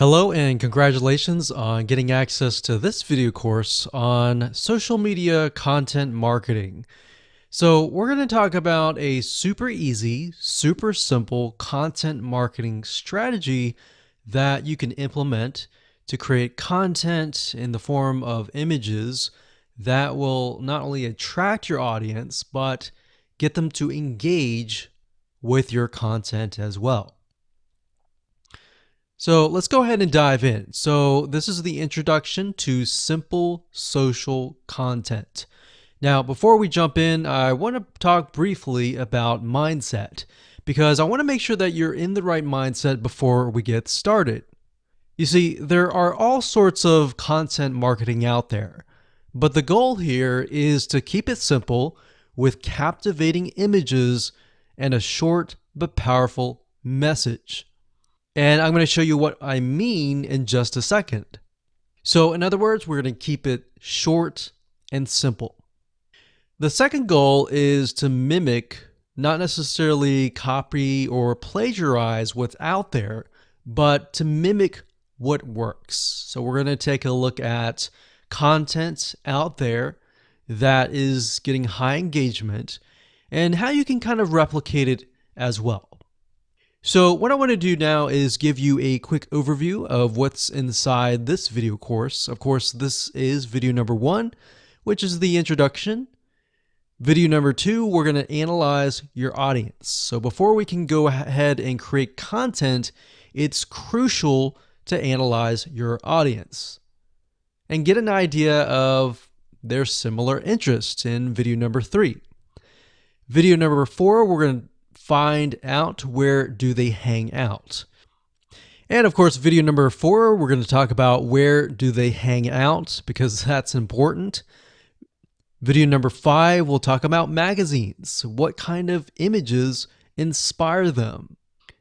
Hello and congratulations on getting access to this video course on social media content marketing. So we're going to talk about a super easy, super simple content marketing strategy that you can implement to create content in the form of images that will not only attract your audience, but get them to engage with your content as well. So let's go ahead and dive in. So this is the introduction to simple social content. Now, before we jump in, I want to talk briefly about mindset because I want to make sure that you're in the right mindset before we get started. You see, there are all sorts of content marketing out there, but the goal here is to keep it simple with captivating images and a short but powerful message. And I'm going to show you what I mean in just a second. So in other words, we're going to keep it short and simple. The second goal is to mimic, not necessarily copy or plagiarize what's out there, but to mimic what works. So we're going to take a look at content out there that is getting high engagement and how you can kind of replicate it as well. So what I want to do now is give you a quick overview of what's inside this video course. Of course, this is video number 1, which is the introduction. Video number 2, we're going to analyze your audience. So before we can go ahead and create content, it's crucial to analyze your audience and get an idea of their similar interests in video number 3. Video number 4, we're going to find out where do they hang out. And of course, video number 4, we're going to talk about where do they hang out because that's important. Video number 5, we'll talk about magazines. What kind of images inspire them?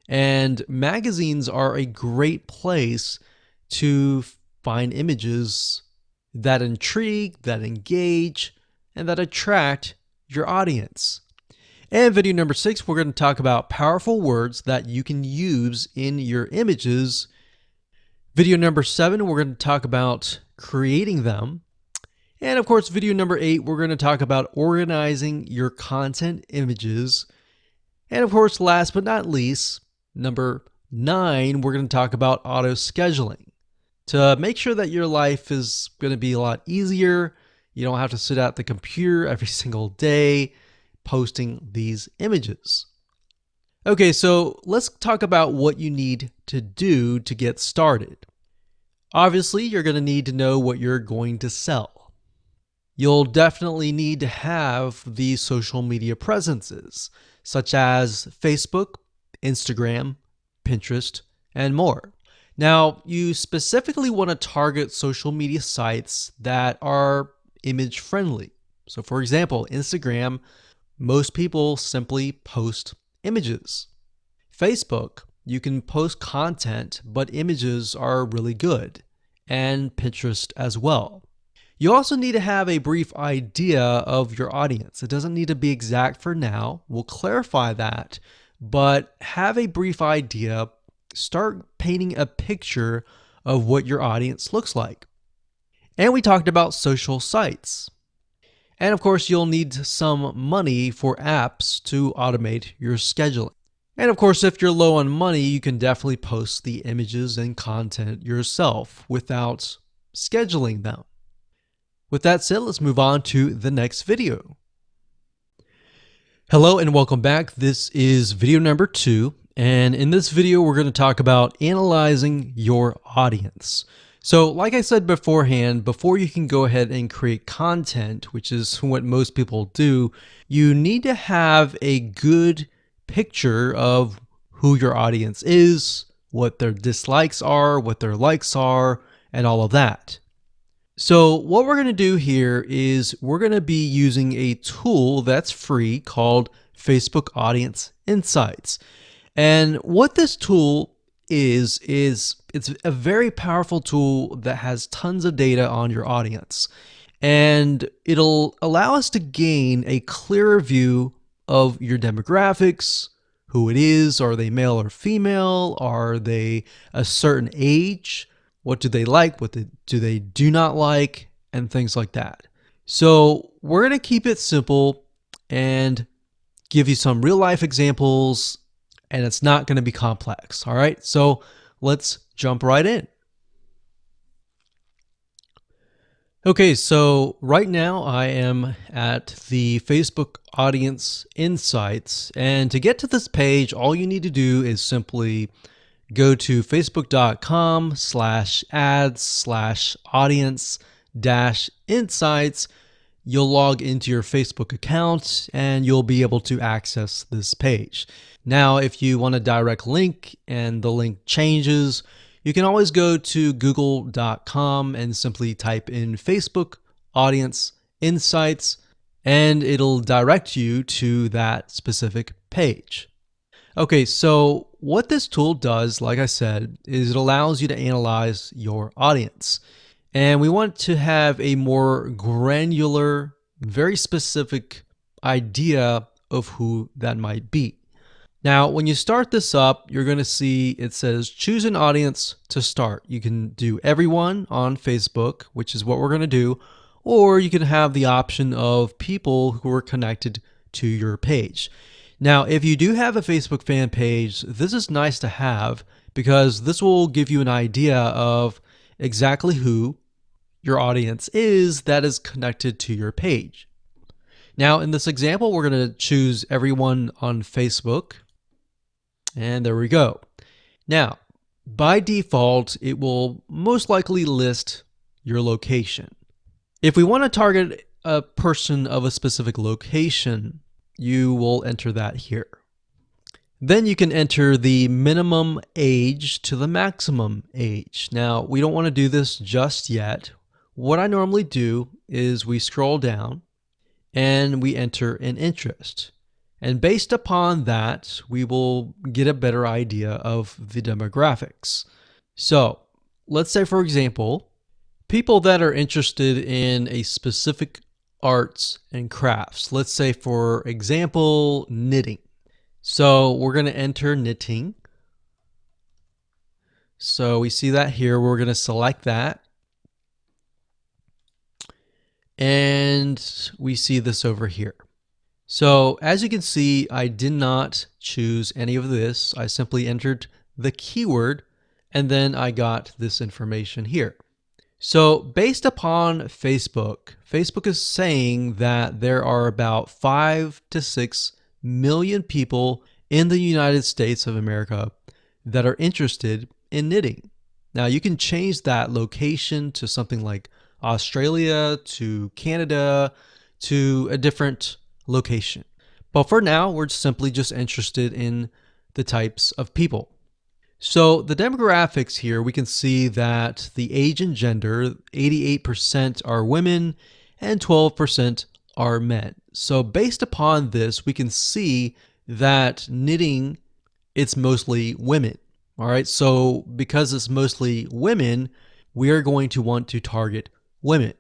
And magazines are a great place to find images that intrigue, that engage, and that attract your audience. And video number 6, we're going to talk about powerful words that you can use in your images. Video number 7, we're going to talk about creating them. And of course, video number 8, we're going to talk about organizing your content images. And of course, last but not least, number 9, we're going to talk about auto scheduling to make sure that your life is going to be a lot easier. You don't have to sit at the computer every single day posting these images. Okay, so let's talk about what you need to do to get started. Obviously, you're going to need to know what you're going to sell. You'll definitely need to have these social media presences, such as Facebook, Instagram, Pinterest, and more. Now, you specifically want to target social media sites that are image friendly. So for example, Instagram, most people simply post images. Facebook, you can post content, but images are really good. And Pinterest as well. You also need to have a brief idea of your audience. It doesn't need to be exact for now. We'll clarify that, but have a brief idea. Start painting a picture of what your audience looks like. And we talked about social sites. And of course, you'll need some money for apps to automate your scheduling. And of course, if you're low on money, you can definitely post the images and content yourself without scheduling them. With that said, let's move on to the next video. Hello and welcome back. This is video number 2. And in this video, we're going to talk about analyzing your audience. So like I said beforehand, before you can go ahead and create content, which is what most people do, you need to have a good picture of who your audience is, what their dislikes are, what their likes are, and all of that. So what we're going to do here is we're going to be using a tool that's free called Facebook Audience Insights. And what this tool is it's a very powerful tool that has tons of data on your audience. And it'll allow us to gain a clearer view of your demographics, who it is. Are they male or female? Are they a certain age? What do they like? What do they do not like? And things like that. So we're going to keep it simple and give you some real life examples, and it's not going to be complex. All right. So let's jump right in. Okay, so right now I am at the Facebook Audience Insights, and to get to this page, all you need to do is simply go to facebook.com/ads/audience-insights. You'll log into your Facebook account and you'll be able to access this page. Now, if you want a direct link and the link changes, you can always go to google.com and simply type in Facebook Audience Insights, and it'll direct you to that specific page. Okay, so what this tool does, like I said, is it allows you to analyze your audience. And we want to have a more granular, very specific idea of who that might be. Now, when you start this up, you're going to see it says choose an audience to start. You can do everyone on Facebook, which is what we're going to do, or you can have the option of people who are connected to your page. Now, if you do have a Facebook fan page, this is nice to have because this will give you an idea of exactly who your audience is that is connected to your page. Now, in this example, we're going to choose everyone on Facebook. And there we go. Now, by default, it will most likely list your location. If we want to target a person of a specific location, you will enter that here. Then you can enter the minimum age to the maximum age. Now, we don't want to do this just yet. What I normally do is we scroll down and we enter an interest. And based upon that, we will get a better idea of the demographics. So let's say, for example, people that are interested in a specific arts and crafts. Let's say, for example, knitting. So we're going to enter knitting. So we see that here. We're going to select that. And we see this over here. So as you can see, I did not choose any of this. I simply entered the keyword and then I got this information here. So based upon Facebook, Facebook is saying that there are about 5 to 6 million people in the United States of America that are interested in knitting. Now you can change that location to something like Australia, to Canada, to a different location. But for now, we're simply just interested in the types of people. So the demographics here, we can see that the age and gender, 88% are women and 12% are men. So based upon this, we can see that knitting, it's mostly women. All right. So because it's mostly women, we are going to want to target women.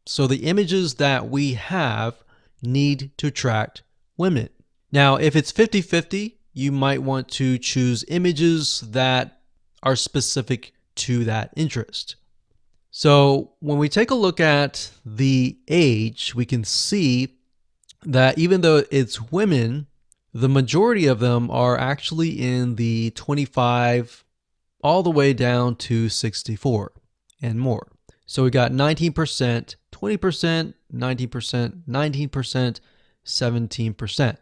So the images that we have need to attract women. Now, if it's 50-50, you might want to choose images that are specific to that interest. So when we take a look at the age, we can see that even though it's women, the majority of them are actually in the 25 all the way down to 64 and more. So we got 19%, 20%, 19%, 19%, 17%.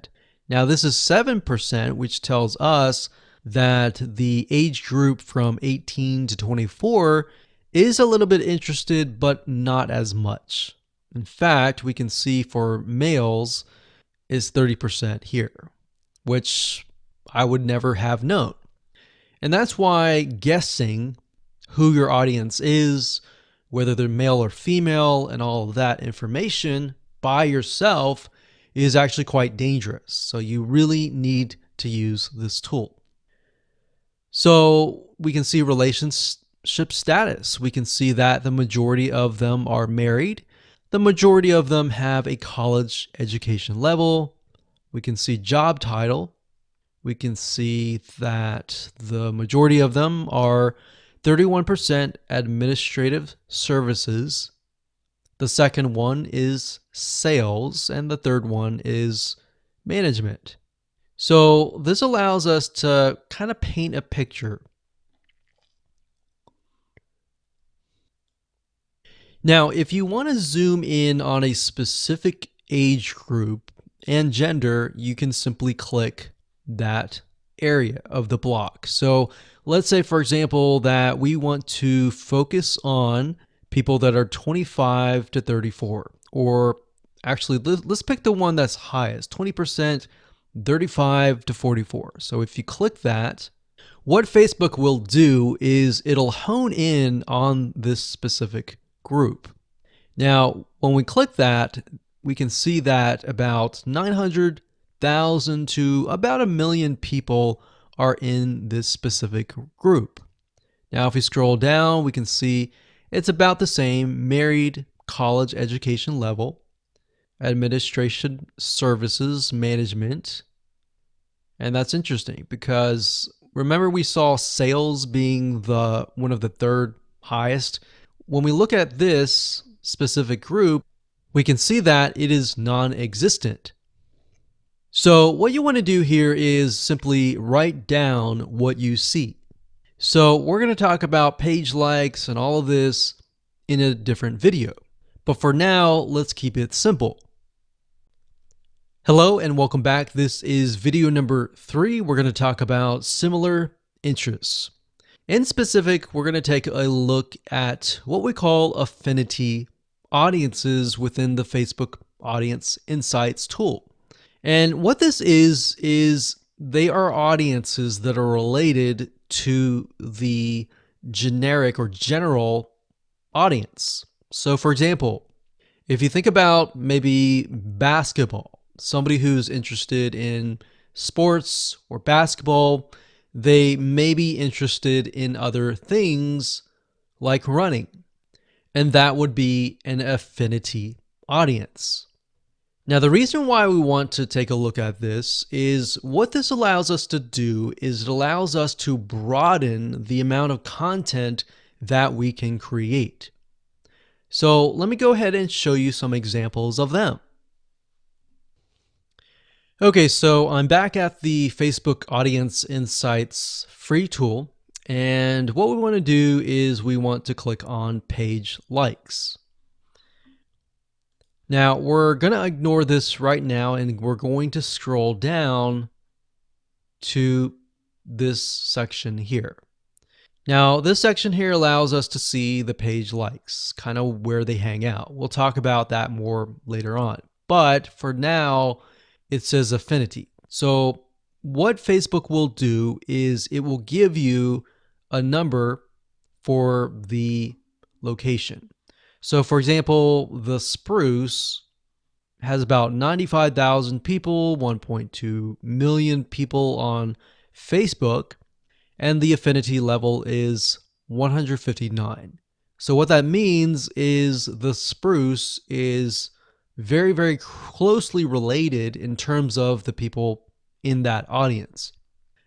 Now this is 7%, which tells us that the age group from 18 to 24 is a little bit interested, but not as much. In fact, we can see for males is 30% here, which I would never have known. And that's why guessing who your audience is, whether they're male or female, and all of that information by yourself is actually quite dangerous. So you really need to use this tool. So we can see relationship status. We can see that the majority of them are married. The majority of them have a college education level. We can see job title. we can see that the majority of them are 31% administrative services. The second one is sales, and the third one is management. So this allows us to kind of paint a picture. Now, if you want to zoom in on a specific age group and gender, you can simply click that area of the block. So let's say, for example, that we want to focus on people that are 25 to 34, or actually let's pick the one that's highest, 20%, 35 to 44. So if you click that, what Facebook will do is it'll hone in on this specific group. Now, when we click that, we can see that about 900,000 to about 1 million people are in this specific group. Now, if we scroll down, we can see it's about the same: married, college education level, administration services, management. And that's interesting because remember we saw sales being one of the third highest. When we look at this specific group, we can see that it is non-existent. So what you want to do here is simply write down what you see. So we're going to talk about page likes and all of this in a different video. But for now, let's keep it simple. Hello and welcome back. This is video number 3. We're going to talk about similar interests. In specific, we're going to take a look at what we call affinity audiences within the Facebook Audience Insights tool. And what this is they are audiences that are related to the generic or general audience. So for example, if you think about maybe basketball, somebody who's interested in sports or basketball, they may be interested in other things like running, and that would be an affinity audience. Now, the reason why we want to take a look at this is what this allows us to do is it allows us to broaden the amount of content that we can create. So let me go ahead and show you some examples of them. Okay, so I'm back at the Facebook Audience Insights free tool, and what we want to do is we want to click on page likes. Now, we're going to ignore this right now, and we're going to scroll down to this section here. Now, this section here allows us to see the page likes, kind of where they hang out. We'll talk about that more later on. But for now, it says affinity. So what Facebook will do is it will give you a number for the location. So for example, the Spruce has about 95,000 people, 1.2 million people on Facebook, and the affinity level is 159. So what that means is the Spruce is very, very closely related in terms of the people in that audience.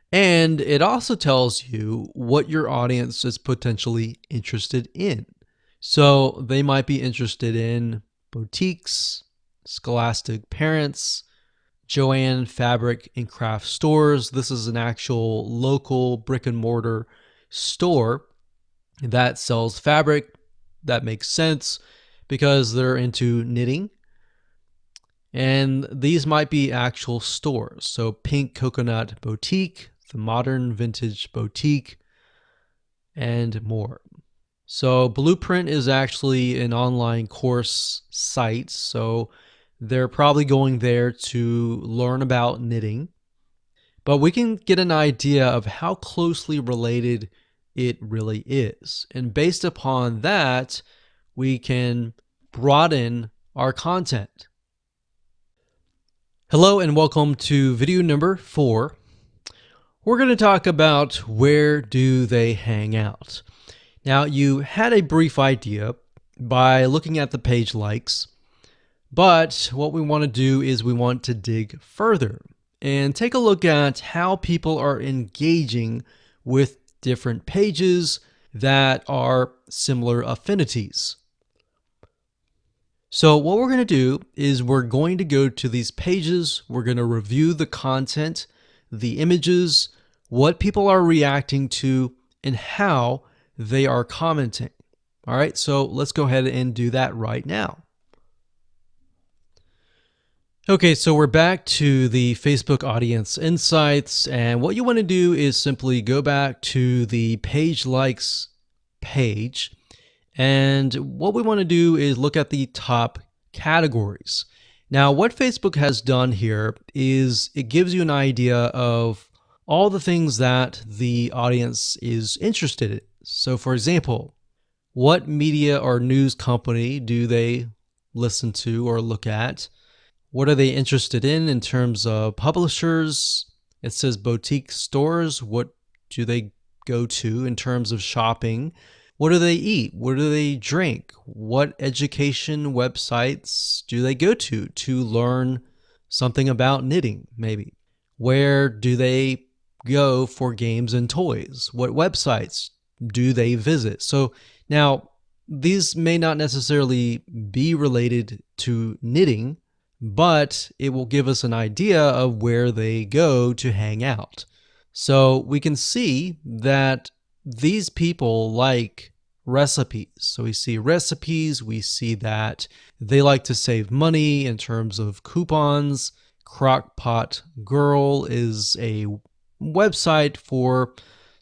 And it also tells you what your audience is potentially interested in. So they might be interested in boutiques, Scholastic Parents, Joann Fabric and Craft Stores. This is an actual local brick and mortar store that sells fabric. That makes sense because they're into knitting. And these might be actual stores. So Pink Coconut Boutique, the Modern Vintage Boutique, and more. So Blueprint is actually an online course site. So they're probably going there to learn about knitting. But we can get an idea of how closely related it really is. And based upon that, we can broaden our content. Hello and welcome to video number 4. We're going to talk about where do they hang out. Now, you had a brief idea by looking at the page likes, but what we want to do is we want to dig further. and take a look at how people are engaging with different pages that are similar affinities. So what we're going to do is we're going to go to these pages, we're going to review the content, the images, what people are reacting to, and how they are commenting. All right, so let's go ahead and do that right now. Okay, so we're back to the Facebook Audience Insights, and what you want to do is simply go back to the page likes page, and what we want to do is look at the top categories. Now, what Facebook has done here is it gives you an idea of all the things that the audience is interested in. So for example, what media or news company do they listen to or look at? What are they interested in terms of publishers? It says boutique stores. What do they go to in terms of shopping? What do they eat? What do they drink? What education websites do they go to learn something about knitting, maybe? Where do they go for games and toys? What websites do they visit? So now, these may not necessarily be related to knitting, but it will give us an idea of where they go to hang out. So we can see that these people like recipes. So we see recipes, we see that they like to save money in terms of coupons. Crockpot Girl is a website for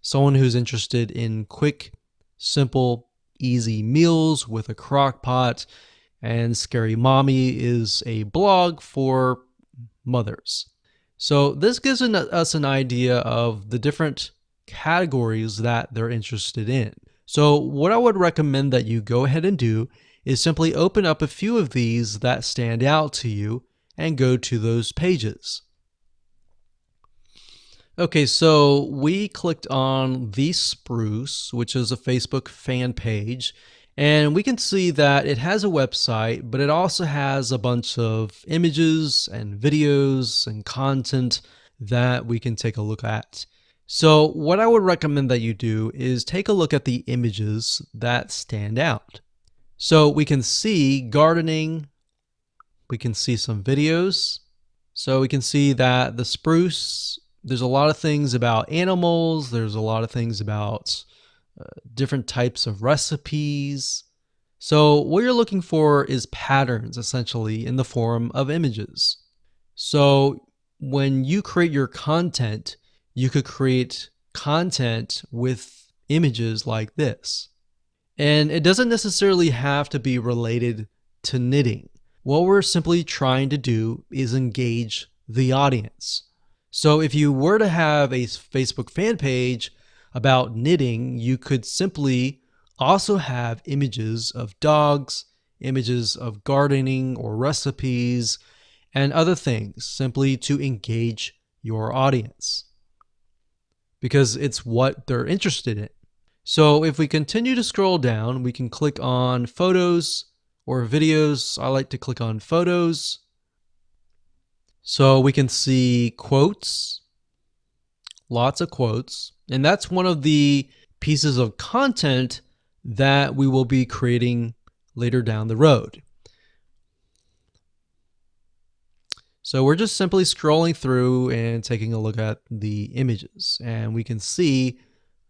someone who's interested in quick, simple, easy meals with a crock pot. And Scary Mommy is a blog for mothers. So this gives us an idea of the different categories that they're interested in. So what I would recommend that you go ahead and do is simply open up a few of these that stand out to you and go to those pages. Okay, so we clicked on The Spruce, which is a Facebook fan page, and we can see that it has a website, but it also has a bunch of images and videos and content that we can take a look at. So what I would recommend that you do is take a look at the images that stand out. So we can see gardening, we can see some videos. So we can see that the spruce, there's a lot of things about animals, there's a lot of things about different types of recipes. So what you're looking for is patterns, essentially, in the form of images. So when you create your content, you could create content with images like this. And it doesn't necessarily have to be related to knitting. What we're simply trying to do is engage the audience. So if you were to have a Facebook fan page about knitting, you could simply also have images of dogs, images of gardening or recipes, and other things, simply to engage your audience, because it's what they're interested in. So if we continue to scroll down, we can click on photos or videos. I like to click on photos. So we can see quotes, lots of quotes, and that's one of the pieces of content that we will be creating later down the road. So we're just simply scrolling through and taking a look at the images, and we can see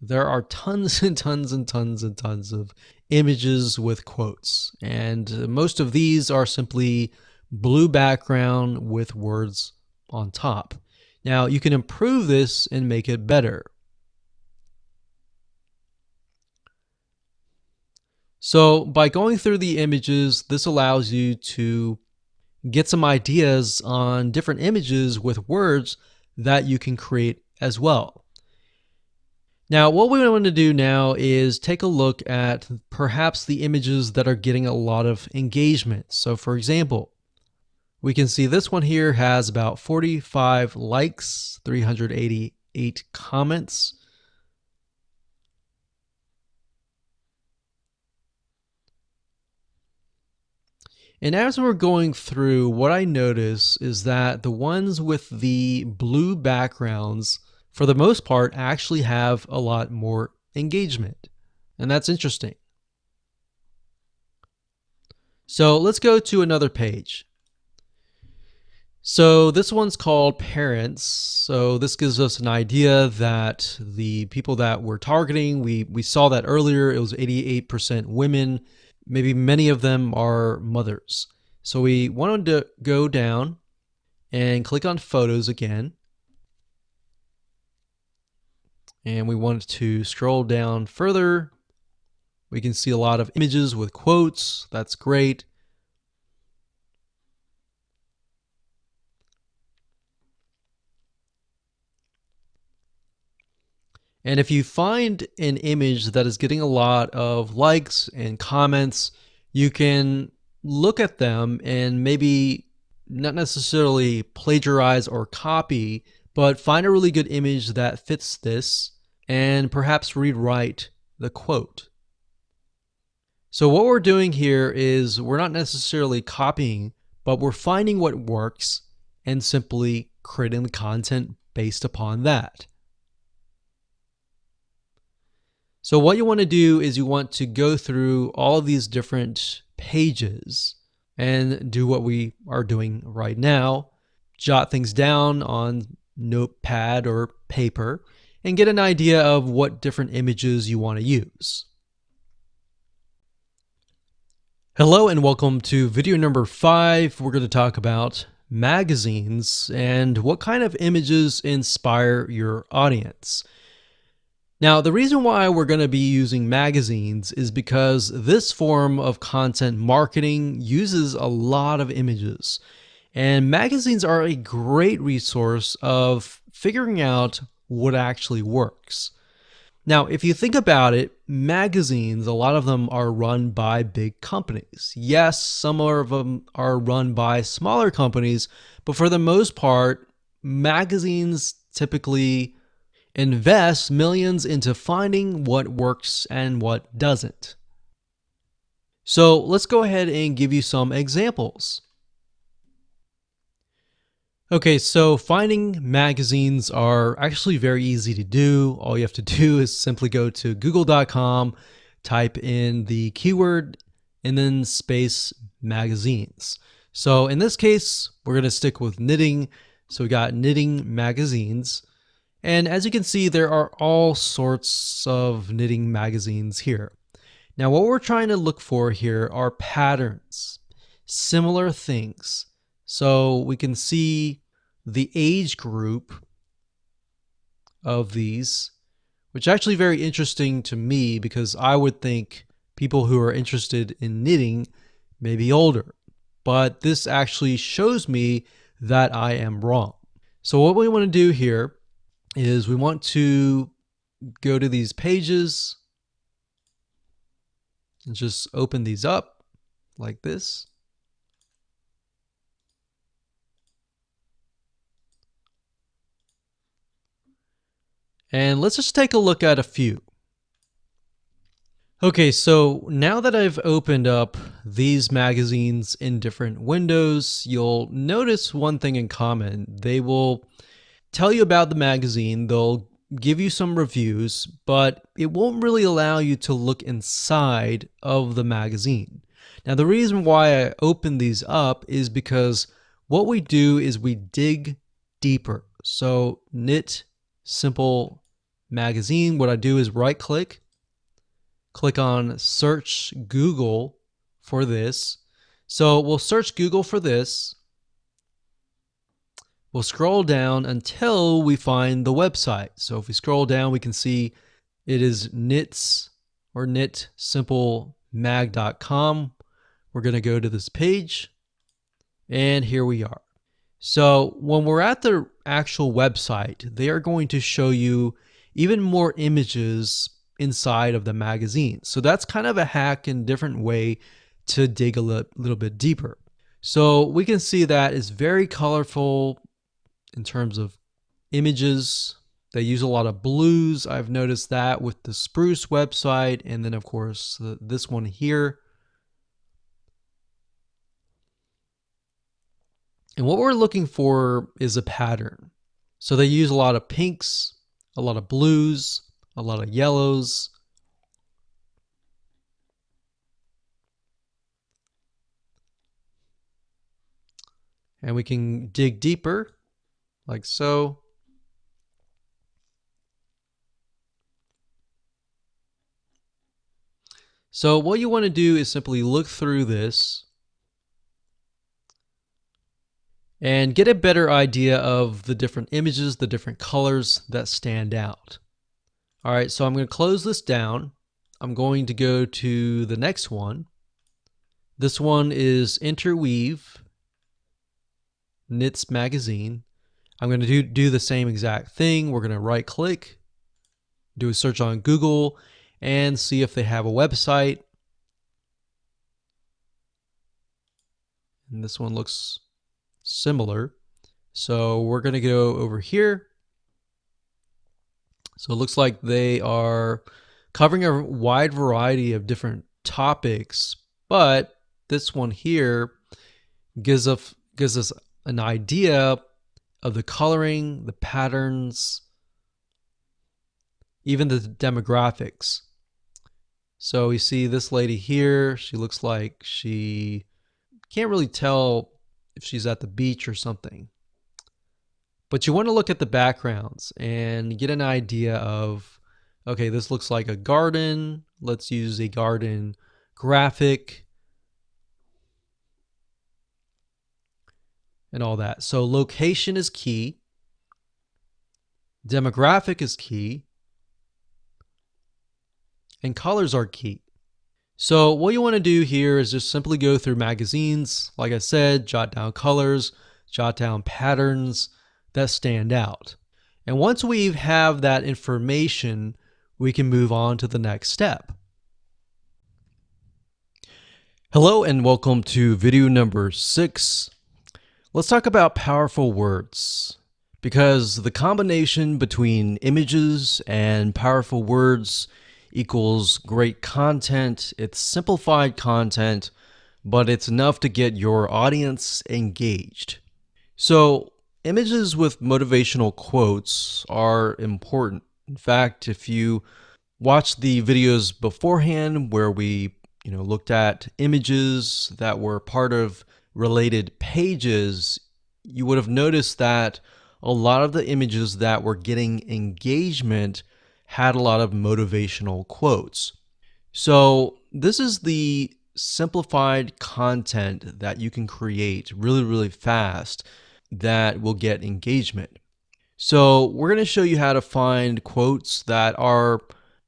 there are tons and tons and tons and tons of images with quotes, and most of these are simply blue background with words on top. Now you can improve this and make it better. So by going through the images, this allows you to get some ideas on different images with words that you can create as well. Now, what we want to do now is take a look at perhaps the images that are getting a lot of engagement. So for example, we can see this one here has about 45 likes, 388 comments. And as we're going through, what I notice is that the ones with the blue backgrounds, for the most part, actually have a lot more engagement. And that's interesting. So let's go to another page. So this one's called parents. So this gives us an idea that the people that we're targeting, we saw that earlier, it was 88% women. Maybe many of them are mothers. So we wanted to go down and click on photos again. And we wanted to scroll down further. We can see a lot of images with quotes. That's great. And if you find an image that is getting a lot of likes and comments, you can look at them and maybe not necessarily plagiarize or copy, but find a really good image that fits this and perhaps rewrite the quote. So what we're doing here is we're not necessarily copying, but we're finding what works and simply creating the content based upon that. So what you want to do is you want to go through all of these different pages and do what we are doing right now. Jot things down on notepad or paper and get an idea of what different images you want to use. Hello and welcome to video number 5. We're going to talk about magazines and what kind of images inspire your audience. Now, the reason why we're going to be using magazines is because this form of content marketing uses a lot of images. And magazines are a great resource of figuring out what actually works. Now, if you think about it, magazines, a lot of them are run by big companies. Yes, some of them are run by smaller companies, but for the most part, magazines typically invest millions into finding what works and what doesn't. So let's go ahead and give you some examples. Okay, so finding magazines are actually very easy to do. All you have to do is simply go to google.com, type in the keyword, and then space magazines. So in this case, we're going to stick with knitting. So we got knitting magazines. And as you can see, there are all sorts of knitting magazines here. Now, what we're trying to look for here are patterns, similar things. So we can see the age group of these, which is actually very interesting to me because I would think people who are interested in knitting may be older. But this actually shows me that I am wrong. So what we want to do here is we want to go to these pages and just open these up like this. And let's just take a look at a few. Okay, so now that I've opened up these magazines in different windows, you'll notice one thing in common. They will tell you about the magazine, they'll give you some reviews, but it won't really allow you to look inside of the magazine. Now, the reason why I open these up is because what we do is we dig deeper. So Knit Simple Magazine, what I do is right click on search Google for this. So we'll search Google for this. We'll scroll down until we find the website. So if we scroll down, we can see it is knits or knitsimplemag.com. We're going to go to this page and here we are. So when we're at the actual website, they are going to show you even more images inside of the magazine. So that's kind of a hack and different way to dig a little bit deeper. So we can see that it's very colorful in terms of images. They use a lot of blues. I've noticed that with the Spruce website. And then of course, this one here. And what we're looking for is a pattern. So they use a lot of pinks, a lot of blues, a lot of yellows. And we can dig deeper, like so. So what you want to do is simply look through this and get a better idea of the different images, the different colors that stand out. All right, so I'm going to close this down. I'm going to go to the next one. This one is Interweave Knits Magazine. I'm going to do the same exact thing. We're going to right click, do a search on Google, and see if they have a website. And this one looks similar. So we're going to go over here. So it looks like they are covering a wide variety of different topics, but this one here gives us an idea of the coloring, the patterns, even the demographics. So we see this lady here. She looks like she can't really tell if she's at the beach or something. But you want to look at the backgrounds and get an idea of, okay, this looks like a garden. Let's use a garden graphic and all that. So location is key. Demographic is key. And colors are key. So what you want to do here is just simply go through magazines. Like I said, jot down colors, jot down patterns that stand out. And once we have that information, we can move on to the next step. Hello and welcome to video number 6. Let's talk about powerful words, because the combination between images and powerful words equals great content. It's simplified content, but it's enough to get your audience engaged. So images with motivational quotes are important. In fact, if you watch the videos beforehand where we looked at images that were part of related pages, you would have noticed that a lot of the images that were getting engagement had a lot of motivational quotes. So this is the simplified content that you can create really, really fast that will get engagement. So we're going to show you how to find quotes that are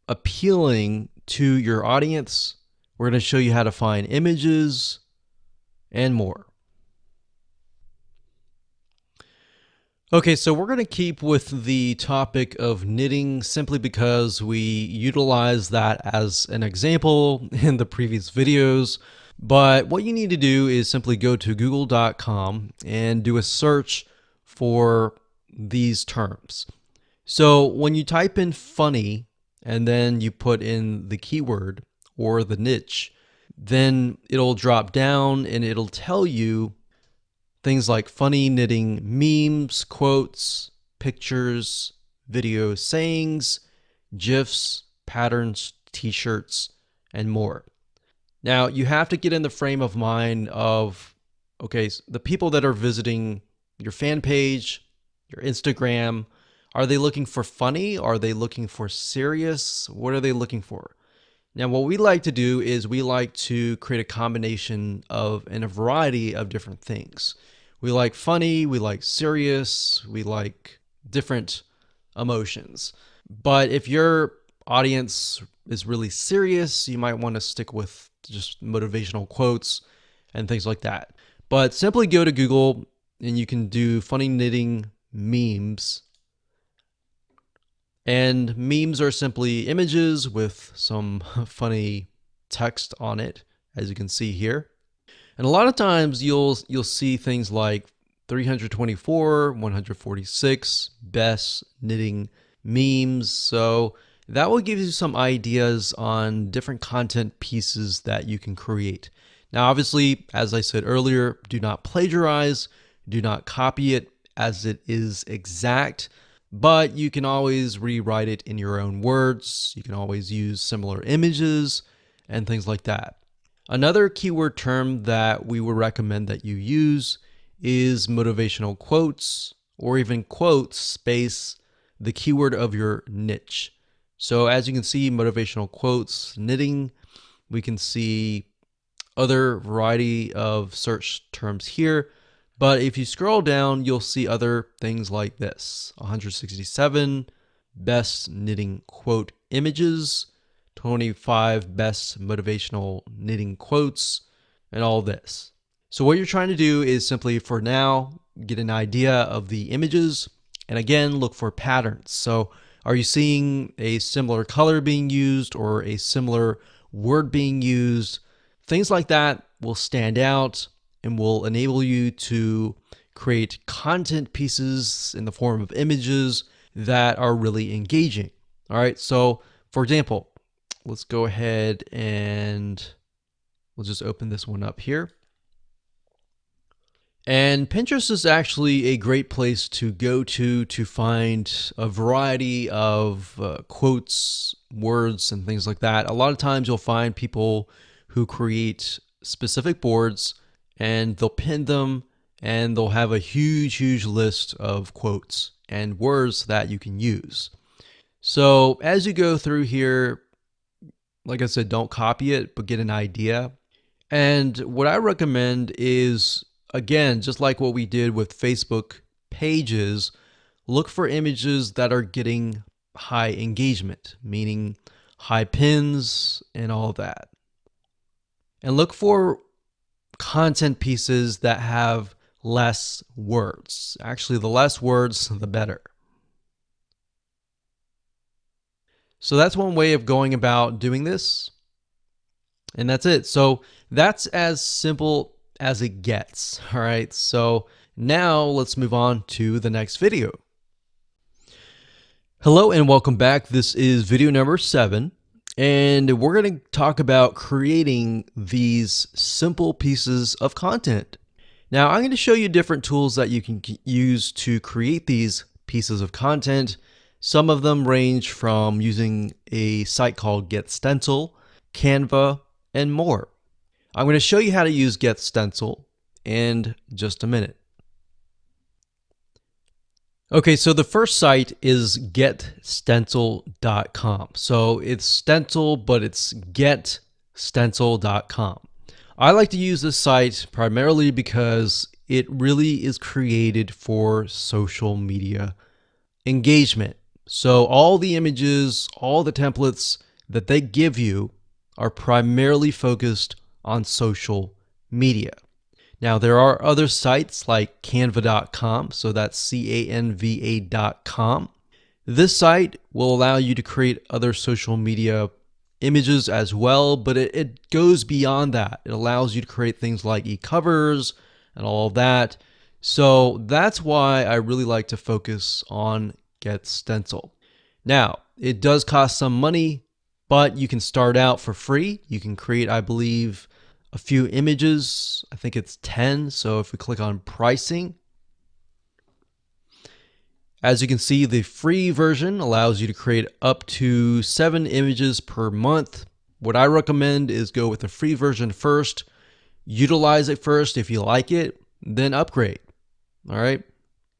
appealing to your audience. We're going to show you how to find images and more. Okay, so we're going to keep with the topic of knitting simply because we utilized that as an example in the previous videos. But what you need to do is simply go to google.com and do a search for these terms. So when you type in funny and then you put in the keyword or the niche, then it'll drop down and it'll tell you things like funny knitting memes, quotes, pictures, video sayings, GIFs, patterns, t-shirts, and more. Now, you have to get in the frame of mind of, okay, the people that are visiting your fan page, your Instagram, are they looking for funny? Are they looking for serious? What are they looking for? Now, what we like to do is we like to create a combination of and a variety of different things. We like funny, we like serious, we like different emotions. But if your audience is really serious, you might want to stick with just motivational quotes and things like that. But simply go to Google and you can do funny knitting memes. And memes are simply images with some funny text on it, as you can see here. And a lot of times you'll see things like 324, 146 best knitting memes. So that will give you some ideas on different content pieces that you can create. Now, obviously, as I said earlier, do not plagiarize. do not copy it as it is exact, but you can always rewrite it in your own words. You can always use similar images and things like that. Another keyword term that we would recommend that you use is motivational quotes, or even quotes space the keyword of your niche. So as you can see, motivational quotes, knitting, we can see other variety of search terms here. But if you scroll down, you'll see other things like this: 167 best knitting quote images, 25 best motivational knitting quotes, and all this. So what you're trying to do is simply, for now, get an idea of the images, and again, look for patterns. So are you seeing a similar color being used or a similar word being used? Things like that will stand out and will enable you to create content pieces in the form of images that are really engaging. All right, so for example, let's go ahead and we'll just open this one up here. And Pinterest is actually a great place to go to find a variety of quotes, words, and things like that. A lot of times you'll find people who create specific boards and they'll pin them and they'll have a huge list of quotes and words that you can use. So as you go through here, like I said, don't copy it, but get an idea. And what I recommend is, again, just like what we did with Facebook pages, look for images that are getting high engagement, meaning high pins and all that. And look for content pieces that have less words. Actually, the less words, the better. So that's one way of going about doing this. And that's it. So that's as simple as it gets. All right. So now let's move on to the next video. Hello and welcome back. This is video number 7. And we're going to talk about creating these simple pieces of content. Now, I'm going to show you different tools that you can use to create these pieces of content. Some of them range from using a site called GetStencil, Canva, and more. I'm going to show you how to use GetStencil in just a minute. Okay, so the first site is getstencil.com. So it's stencil, but it's getstencil.com. I like to use this site primarily because it really is created for social media engagement. So all the images, all the templates that they give you are primarily focused on social media. Now, there are other sites like canva.com, so that's canva.com. This site will allow you to create other social media images as well, but it goes beyond that. It allows you to create things like e-covers and all of that. So that's why I really like to focus on GetStencil. Now, it does cost some money, but you can start out for free. You can create, I believe, a few images. I think it's 10. So if we click on pricing, as you can see, the free version allows you to create up to 7 images per month. What I recommend is go with the free version first, utilize it first. If you like it, then upgrade. All right.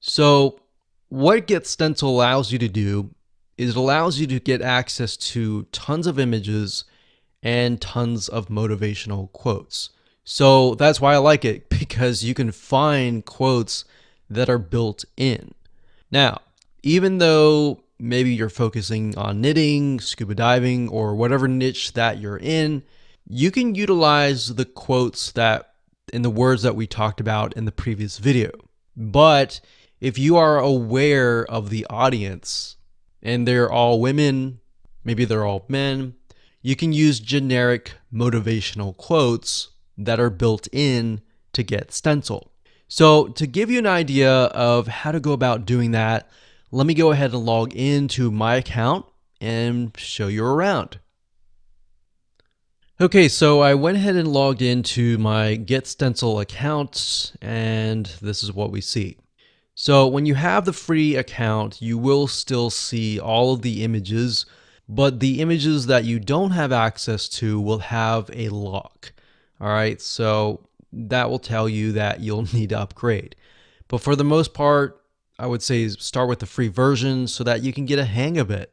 So what GetStencil allows you to do is it allows you to get access to tons of images and tons of motivational quotes. So that's why I like it, because you can find quotes that are built in. Now, even though maybe you're focusing on knitting, scuba diving, or whatever niche that you're in, you can utilize the quotes that in the words that we talked about in the previous video. But if you are aware of the audience and they're all women, maybe they're all men, you can use generic motivational quotes that are built in to GetStencil. So to give you an idea of how to go about doing that, let me go ahead and log into my account and show you around. Okay, so I went ahead and logged into my GetStencil account, and this is what we see. So when you have the free account, you will still see all of the images, but the images that you don't have access to will have a lock. All right, so that will tell you that you'll need to upgrade. But for the most part, I would say start with the free version so that you can get a hang of it.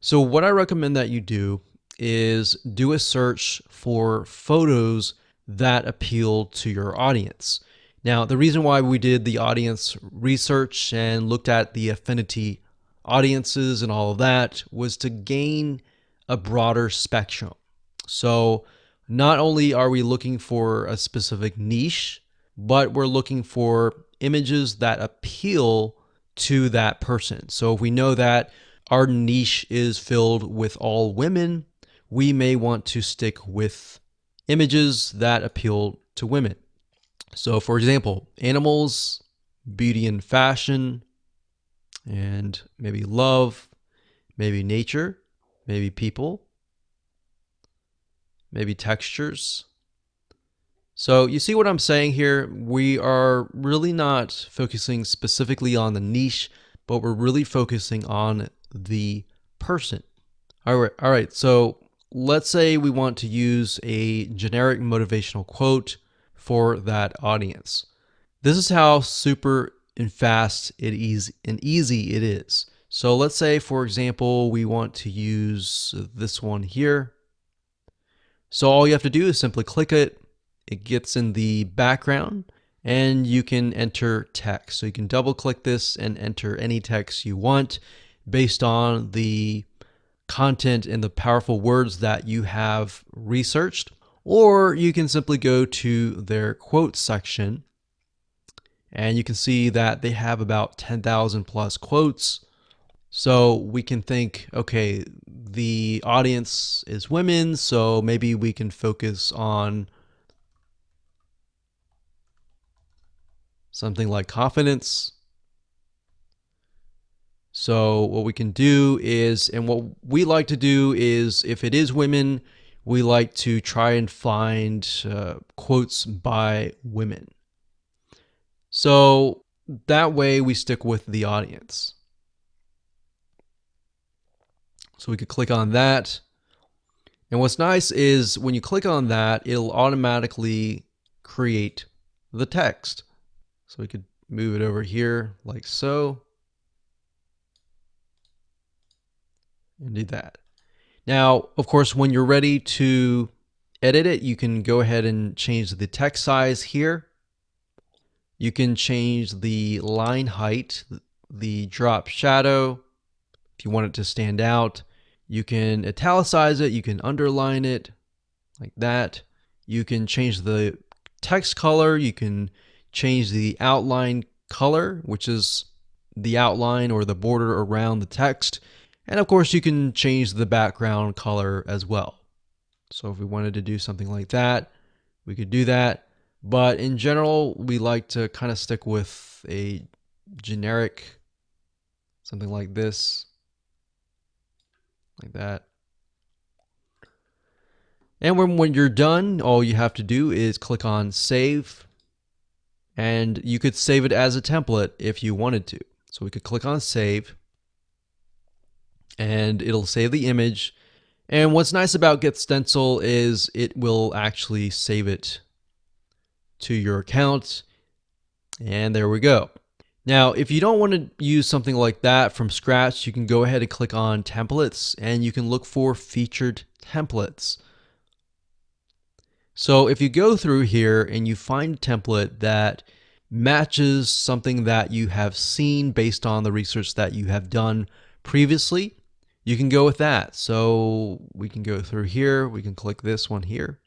So what I recommend that you do is do a search for photos that appeal to your audience. Now, the reason why we did the audience research and looked at the affinity audiences and all of that was to gain a broader spectrum. So not only are we looking for a specific niche, but we're looking for images that appeal to that person. So if we know that our niche is filled with all women, we may want to stick with images that appeal to women. So for example, animals, beauty and fashion, and maybe love, maybe nature, maybe people, maybe textures. So you see what I'm saying here? We are really not focusing specifically on the niche, but we're really focusing on the person. All right. So let's say we want to use a generic motivational quote for that audience. This is how super and fast and easy it is. So let's say, for example, we want to use this one here. So all you have to do is simply click it. It gets in the background and you can enter text. So you can double click this and enter any text you want based on the content and the powerful words that you have researched. Or you can simply go to their quotes section and you can see that they have about 10,000 plus quotes. So we can think, okay, the audience is women, so maybe we can focus on something like confidence. So what we can do is, and what we like to do is, if it is women, we like to try and find quotes by women. So that way we stick with the audience. So we could click on that. And what's nice is when you click on that, it'll automatically create the text. So we could move it over here like so. And do that. Now, of course, when you're ready to edit it, you can go ahead and change the text size here. You can change the line height, the drop shadow, if you want it to stand out. You can italicize it, you can underline it like that. You can change the text color, you can change the outline color, which is the outline or the border around the text. And of course, you can change the background color as well. So if we wanted to do something like that, we could do that. But in general, we like to kind of stick with a generic, something like this, like that. And when you're done, all you have to do is click on save. And you could save it as a template if you wanted to. So we could click on save. And it'll save the image. And what's nice about GetStencil is it will actually save it to your account. And there we go. Now, if you don't want to use something like that from scratch, you can go ahead and click on templates and you can look for featured templates. So if you go through here and you find a template that matches something that you have seen based on the research that you have done previously, you can go with that. So we can go through here. We can click this one here.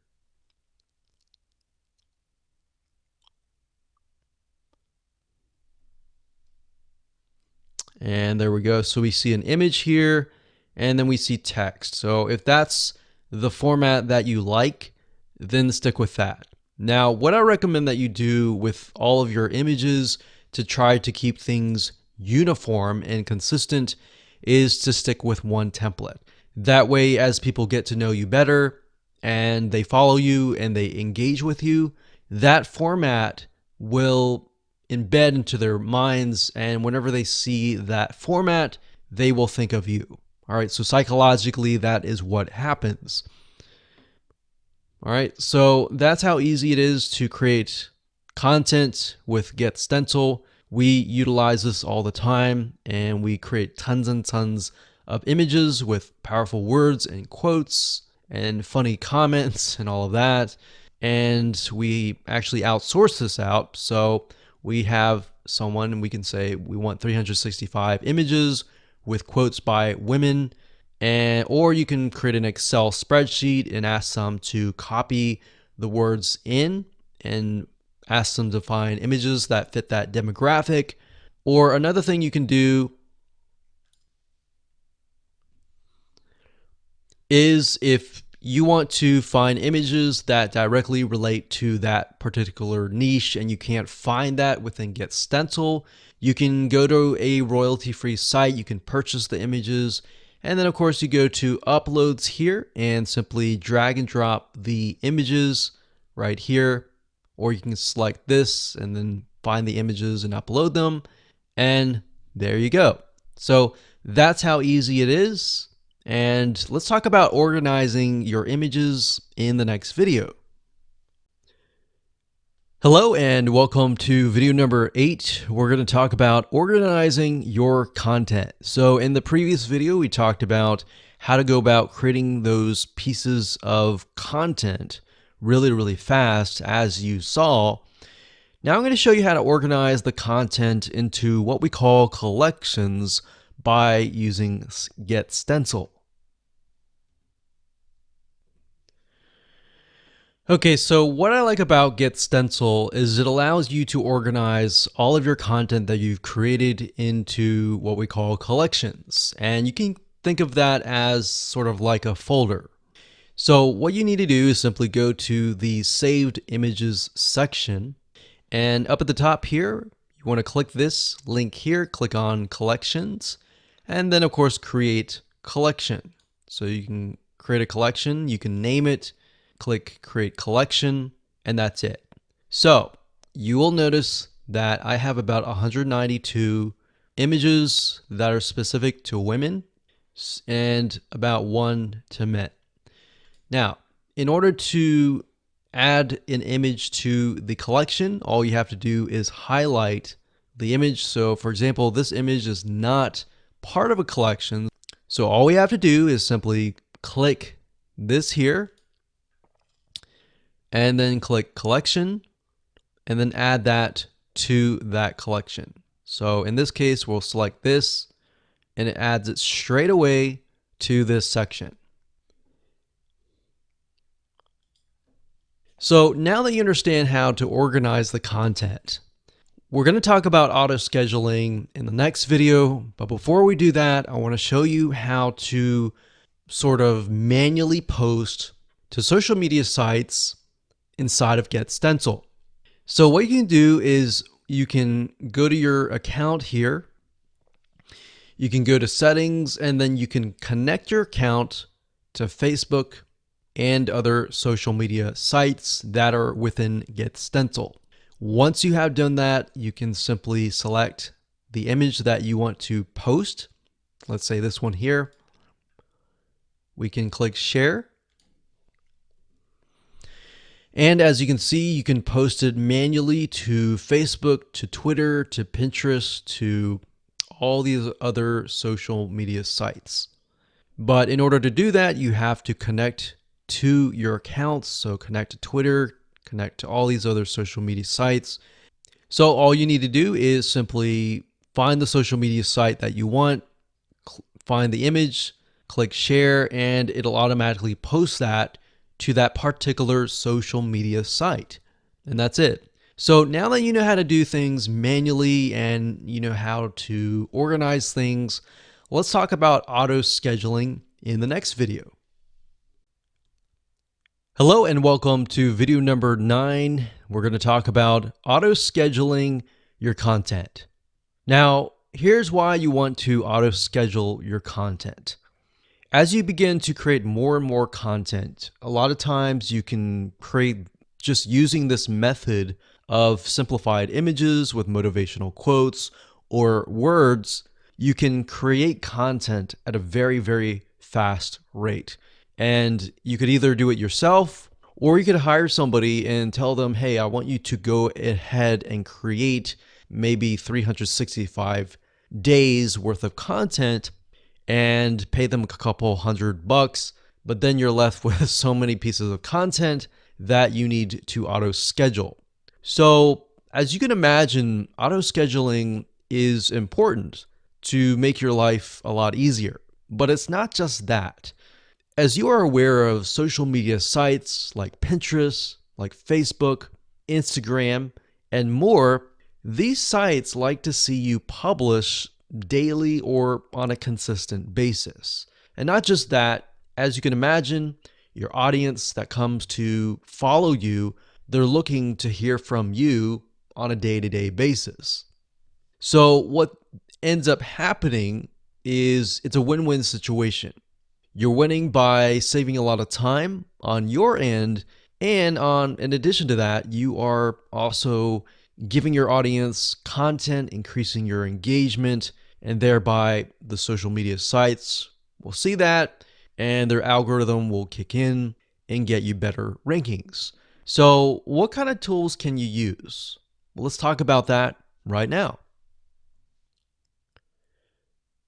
And there we go. So we see an image here and then we see text. So if that's the format that you like, then stick with that. Now, what I recommend that you do with all of your images to try to keep things uniform and consistent is to stick with one template. That way, as people get to know you better, and they follow you and they engage with you, that format will embed into their minds, and whenever they see that format, they will think of you. All right, so psychologically, that is what happens. All right, so that's how easy it is to create content with Get Stencil. We utilize this all the time, and we create tons and tons of images with powerful words and quotes and funny comments and all of that. And we actually outsource this out. So we have someone, and we can say we want 365 images with quotes by women. Or you can create an Excel spreadsheet and ask them to copy the words in and ask them to find images that fit that demographic. Or another thing you can do is, if you want to find images that directly relate to that particular niche and you can't find that within Get Stencil, you can go to a royalty-free site, you can purchase the images, and then of course you go to uploads here and simply drag and drop the images right here, or you can select this and then find the images and upload them, and there you go. So that's how easy it is. And let's talk about organizing your images in the next video. Hello and welcome to video number 8. We're going to talk about organizing your content. So in the previous video, we talked about how to go about creating those pieces of content really fast, as you saw. Now I'm going to show you how to organize the content into what we call collections by using Get Stencil. Okay, so what I like about Get Stencil is it allows you to organize all of your content that you've created into what we call collections. And you can think of that as sort of like a folder. So what you need to do is simply go to the Saved Images section. And up at the top here, you want to click this link here, click on Collections, and then of course create collection. So you can create a collection, you can name it, click Create Collection, and that's it. So you will notice that I have about 192 images that are specific to women and about 1 to men. Now, in order to add an image to the collection, all you have to do is highlight the image. So for example, this image is not part of a collection. So all we have to do is simply click this here, and then click Collection, and then add that to that collection. So in this case, we'll select this, and it adds it straight away to this section. So now that you understand how to organize the content, we're going to talk about auto scheduling in the next video. But before we do that, I want to show you how to sort of manually post to social media sites inside of Get Stencil. So what you can do is you can go to your account here, you can go to settings, and then you can connect your account to Facebook and other social media sites that are within Get Stencil. Once you have done that, you can simply select the image that you want to post. Let's say this one here. We can click Share. And as you can see, you can post it manually to Facebook, to Twitter, to Pinterest, to all these other social media sites. But in order to do that, you have to connect to your accounts. So connect to Twitter, connect to all these other social media sites. So all you need to do is simply find the social media site that you want, find the image, click Share, and it'll automatically post that to that particular social media site. And that's it. So now that you know how to do things manually and you know how to organize things, let's talk about auto scheduling in the next video. Hello and welcome to video number 9. We're going to talk about auto scheduling your content. Now, here's why you want to auto schedule your content. As you begin to create more and more content, a lot of times you can create just using this method of simplified images with motivational quotes or words. You can create content at a very, very fast rate. And you could either do it yourself or you could hire somebody and tell them, hey, I want you to go ahead and create maybe 365 days worth of content and pay them a couple $100, but then you're left with so many pieces of content that you need to auto schedule. So, as you can imagine, auto scheduling is important to make your life a lot easier. But it's not just that. As you are aware of social media sites like Pinterest, like Facebook, Instagram, and more, these sites like to see you publish daily or on a consistent basis. And not just that, as you can imagine, your audience that comes to follow you, they're looking to hear from you on a day-to-day basis. So what ends up happening is it's a win-win situation. You're winning by saving a lot of time on your end, and in addition to that, you are also giving your audience content, increasing your engagement, and thereby the social media sites will see that and their algorithm will kick in and get you better rankings. So what kind of tools can you use? Well, let's talk about that right now.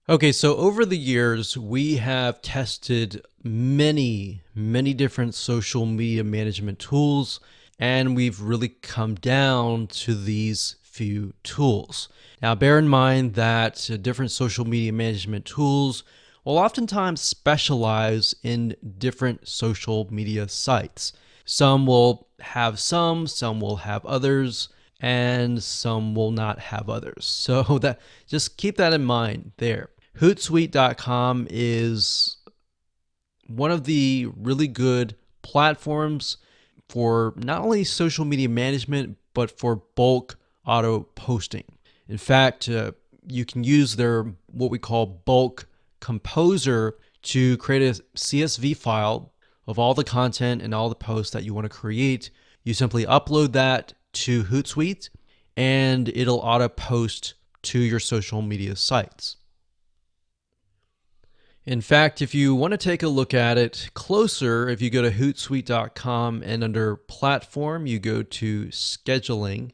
Okay, so over the years, we have tested many different social media management tools, and we've really come down to these few tools. Now, bear in mind that different social media management tools will oftentimes specialize in different social media sites. Some will have some will have others, and some will not have others. So that just keep that in mind there. Hootsuite.com is one of the really good platforms for not only social media management, but for bulk auto posting. In fact, you can use their what we call bulk composer to create a CSV file of all the content and all the posts that you want to create. You simply upload that to Hootsuite and it'll auto post to your social media sites. In fact, if you want to take a look at it closer, if you go to Hootsuite.com and under platform, you go to scheduling.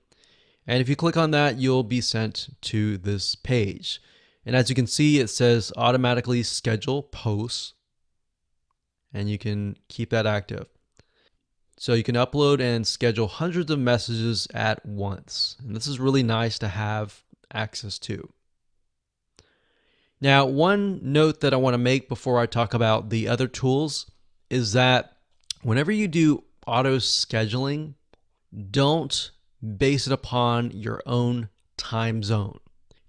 And if you click on that, you'll be sent to this page. And as you can see, it says automatically schedule posts. And you can keep that active. So you can upload and schedule hundreds of messages at once. And this is really nice to have access to. Now, one note that I want to make before I talk about the other tools is that whenever you do auto scheduling, don't base it upon your own time zone.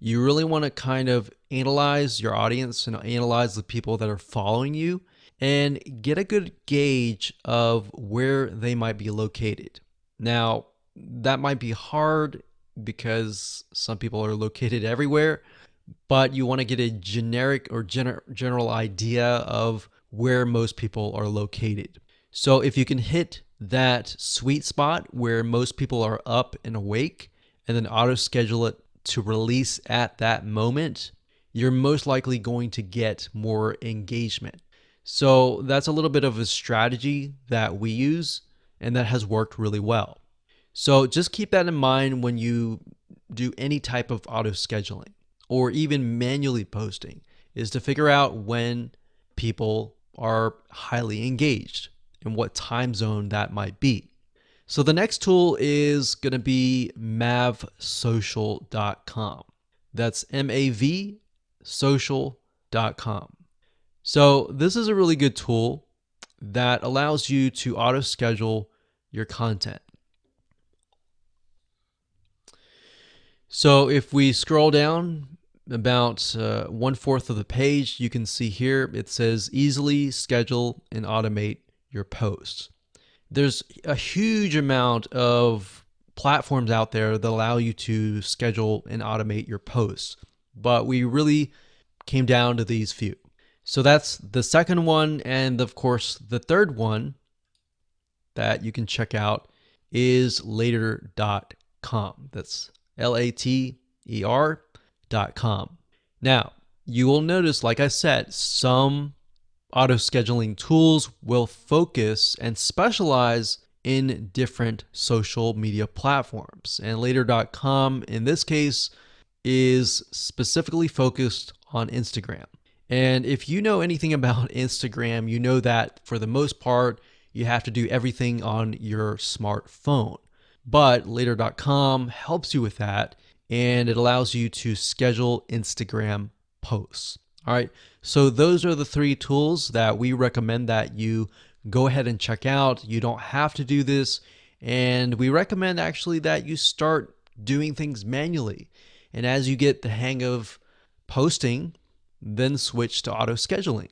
You really want to kind of analyze your audience and analyze the people that are following you and get a good gauge of where they might be located. Now, that might be hard because some people are located everywhere, but you want to get a generic or general idea of where most people are located. So if you can hit that sweet spot where most people are up and awake and then auto schedule it to release at that moment, you're most likely going to get more engagement. So that's a little bit of a strategy that we use and that has worked really well. So just keep that in mind when you do any type of auto scheduling or even manually posting, is to figure out when people are highly engaged and what time zone that might be. So the next tool is going to be mavsocial.com. That's MAV social.com. So this is a really good tool that allows you to auto schedule your content. So if we scroll down about 1/4 of the page, you can see here it says easily schedule and automate your posts. There's a huge amount of platforms out there that allow you to schedule and automate your posts, but we really came down to these few. So that's the second one. And of course, the third one that you can check out is later.com. That's later.com. Now, you will notice, like I said, some auto scheduling tools will focus and specialize in different social media platforms. And later.com, in this case, is specifically focused on Instagram. And if you know anything about Instagram, you know that for the most part, you have to do everything on your smartphone. But later.com helps you with that, and it allows you to schedule Instagram posts. All right, so those are the three tools that we recommend that you go ahead and check out. You don't have to do this, and we recommend actually that you start doing things manually. And as you get the hang of posting, then switch to auto scheduling.